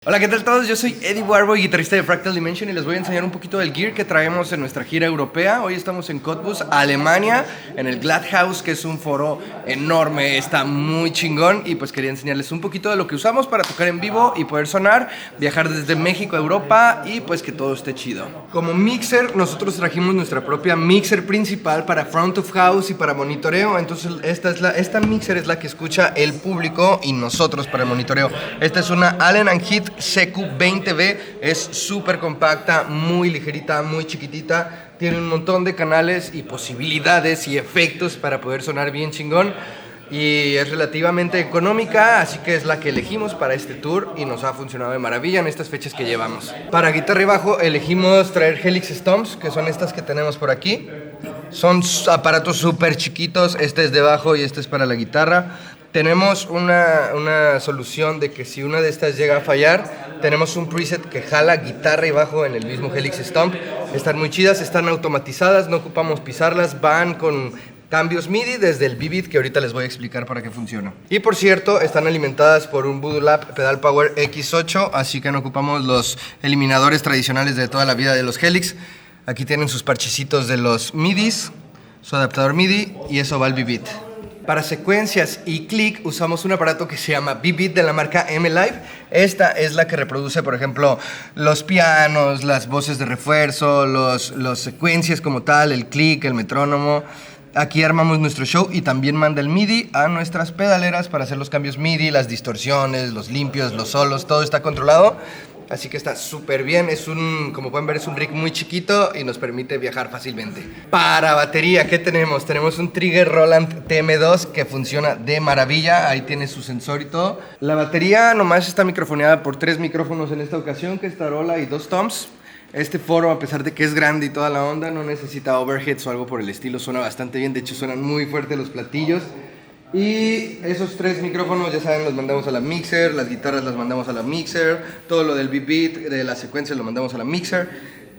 Hola, ¿qué tal todos? Yo soy Eddie Warboy, guitarrista de Fractal Dimension, y les voy a enseñar un poquito del gear que traemos en nuestra gira europea. Hoy estamos en Cottbus, Alemania, en el Gladhaus, que es un foro enorme, está muy chingón, y pues quería enseñarles un poquito de lo que usamos para tocar en vivo y poder sonar, viajar desde México a Europa y pues que todo esté chido. Como mixer, nosotros trajimos nuestra propia mixer principal para front of house y para monitoreo. Entonces esta mixer es la que escucha el público y nosotros para el monitoreo. Esta es una Allen & Heath CQ20B, es súper compacta, muy ligerita, muy chiquitita, tiene un montón de canales y posibilidades y efectos para poder sonar bien chingón, y es relativamente económica, así que es la que elegimos para este tour y nos ha funcionado de maravilla en estas fechas que llevamos. Para guitarra y bajo elegimos traer Helix Stomps, que son estas que tenemos por aquí. Son aparatos súper chiquitos, este es de bajo y este es para la guitarra. Tenemos una solución de que si una de estas llega a fallar, tenemos un preset que jala guitarra y bajo en el mismo Helix Stomp. Están muy chidas, están automatizadas, no ocupamos pisarlas, van con cambios MIDI desde el V-Beat, que ahorita les voy a explicar para qué funciona. Y por cierto, están alimentadas por un Voodoo Lab Pedal Power X8, así que no ocupamos los eliminadores tradicionales de toda la vida de los Helix. Aquí tienen sus parchecitos de los MIDIs, su adaptador MIDI, y eso va al V-Beat. Para secuencias y click usamos un aparato que se llama V-Beat de la marca M-Live. Esta es la que reproduce, por ejemplo, los pianos, las voces de refuerzo, los secuencias como tal, el click, el metrónomo. Aquí armamos nuestro show y también manda el MIDI a nuestras pedaleras para hacer los cambios MIDI, las distorsiones, los limpios, los solos, todo está controlado. Así que está súper bien, como pueden ver, es un rig muy chiquito y nos permite viajar fácilmente. Para batería, ¿qué tenemos? Tenemos un Trigger Roland TM2 que funciona de maravilla, ahí tiene su sensor y todo. La batería nomás está microfoneada por 3 micrófonos en esta ocasión, que es tarola y 2 toms. Este foro, a pesar de que es grande y toda la onda, no necesita overheads o algo por el estilo, suena bastante bien, de hecho suenan muy fuerte los platillos. Y esos 3 micrófonos, ya saben, los mandamos a la mixer, las guitarras las mandamos a la mixer, todo lo del beat de la secuencia lo mandamos a la mixer.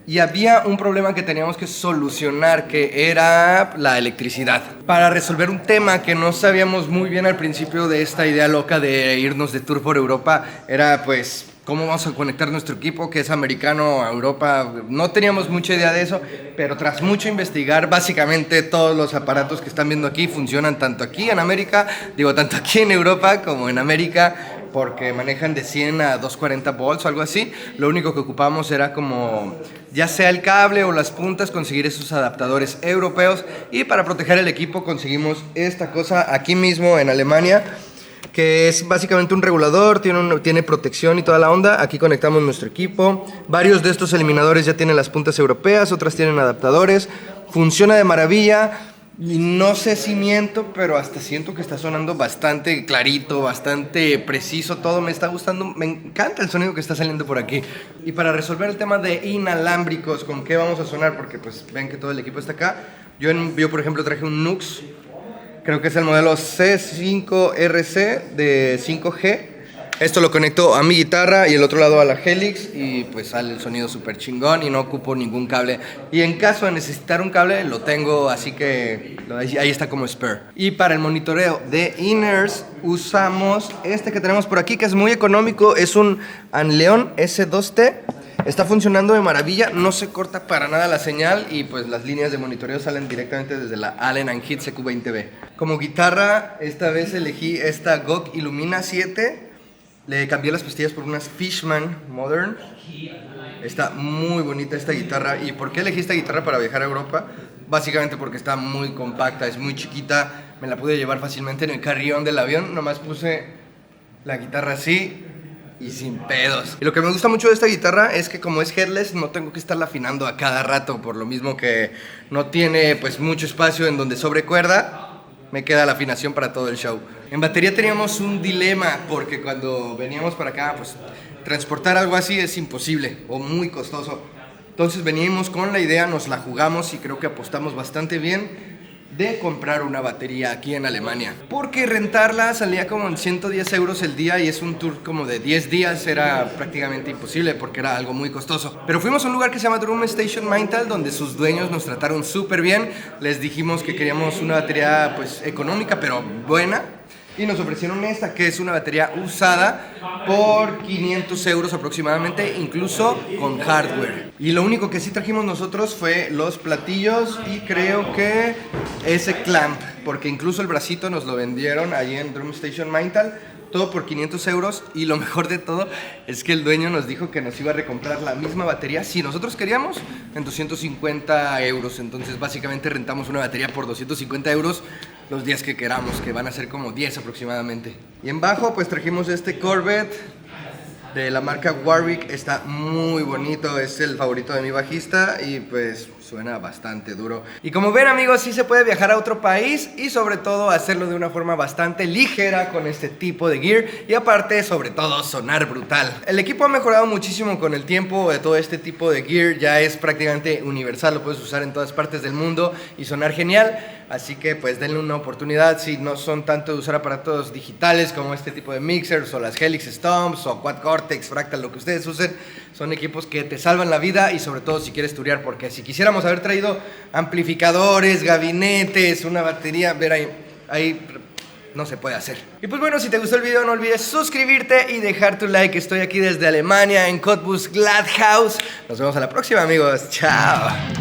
Y había un problema que teníamos que solucionar, que era la electricidad. Para resolver un tema que no sabíamos muy bien al principio de esta idea loca de irnos de tour por Europa, era pues cómo vamos a conectar nuestro equipo, que es americano, a Europa. No teníamos mucha idea de eso, pero tras mucho investigar, básicamente todos los aparatos que están viendo aquí funcionan tanto aquí en América, tanto aquí en Europa como en América, porque manejan de 100 a 240 volts o algo así. Lo único que ocupamos era como, ya sea el cable o las puntas, conseguir esos adaptadores europeos, y para proteger el equipo conseguimos esta cosa aquí mismo en Alemania, que es básicamente un regulador, tiene protección y toda la onda. Aquí conectamos nuestro equipo. Varios de estos eliminadores ya tienen las puntas europeas, otras tienen adaptadores. Funciona de maravilla. Y no sé si miento, pero hasta siento que está sonando bastante clarito, bastante preciso, todo me está gustando, me encanta el sonido que está saliendo por aquí. Y para resolver el tema de inalámbricos, ¿con qué vamos a sonar? Porque pues ven que todo el equipo está acá. Yo por ejemplo traje un Nux, creo que es el modelo C5RC de 5G. Esto lo conecto a mi guitarra y el otro lado a la Helix, y pues sale el sonido súper chingón y no ocupo ningún cable. Y en caso de necesitar un cable, lo tengo, así que ahí está como spare. Y para el monitoreo de inners usamos este que tenemos por aquí, que es muy económico. Es un Anleon S2T. Está funcionando de maravilla, no se corta para nada la señal, y pues las líneas de monitoreo salen directamente desde la Allen & Heath CQ20B. Como guitarra, esta vez elegí esta GOG Illumina 7. Le cambié las pastillas por unas Fishman Modern. Está muy bonita esta guitarra. ¿Y por qué elegí esta guitarra para viajar a Europa? Básicamente porque está muy compacta, es muy chiquita. Me la pude llevar fácilmente en el carry-on del avión. Nomás puse la guitarra así y sin pedos. Y lo que me gusta mucho de esta guitarra es que como es headless, no tengo que estarla afinando a cada rato. Por lo mismo que no tiene pues mucho espacio en donde sobrecuerda, me queda la afinación para todo el show. En batería teníamos un dilema, porque cuando veníamos para acá, pues transportar algo así es imposible o muy costoso. Entonces veníamos con la idea, nos la jugamos y creo que apostamos bastante bien de comprar una batería aquí en Alemania, porque rentarla salía como en 110 euros el día, y es un tour como de 10 días, era prácticamente imposible porque era algo muy costoso. Pero fuimos a un lugar que se llama Drum Station Maintal, donde sus dueños nos trataron súper bien. Les dijimos que queríamos una batería pues económica pero buena, y nos ofrecieron esta, que es una batería usada por 500 euros aproximadamente, incluso con hardware. Y lo único que sí trajimos nosotros fue los platillos y creo que ese clamp, porque incluso el bracito nos lo vendieron allí en Drum Station Maintal, todo por 500 euros. Y lo mejor de todo es que el dueño nos dijo que nos iba a recomprar la misma batería si nosotros queríamos en 250 euros. Entonces básicamente rentamos una batería por 250 euros los días que queramos, que van a ser como 10 aproximadamente. Y en bajo pues trajimos este Corvette de la marca Warwick. Está muy bonito, es el favorito de mi bajista y pues suena bastante duro. Y como ven, amigos, sí se puede viajar a otro país y sobre todo hacerlo de una forma bastante ligera con este tipo de gear, y aparte sobre todo sonar brutal. El equipo ha mejorado muchísimo con el tiempo. De todo este tipo de gear ya es prácticamente universal, lo puedes usar en todas partes del mundo y sonar genial. Así que pues denle una oportunidad si no son tanto de usar aparatos digitales como este tipo de mixers o las Helix Stomps o Quad Cortex, Fractal, lo que ustedes usen. Son equipos que te salvan la vida, y sobre todo si quieres turear, porque si quisiéramos haber traído amplificadores, gabinetes, una batería, ver ahí no se puede hacer. Y pues bueno, si te gustó el video no olvides suscribirte y dejar tu like. Estoy aquí desde Alemania en Cottbus Glad House. Nos vemos a la próxima, amigos. Chao.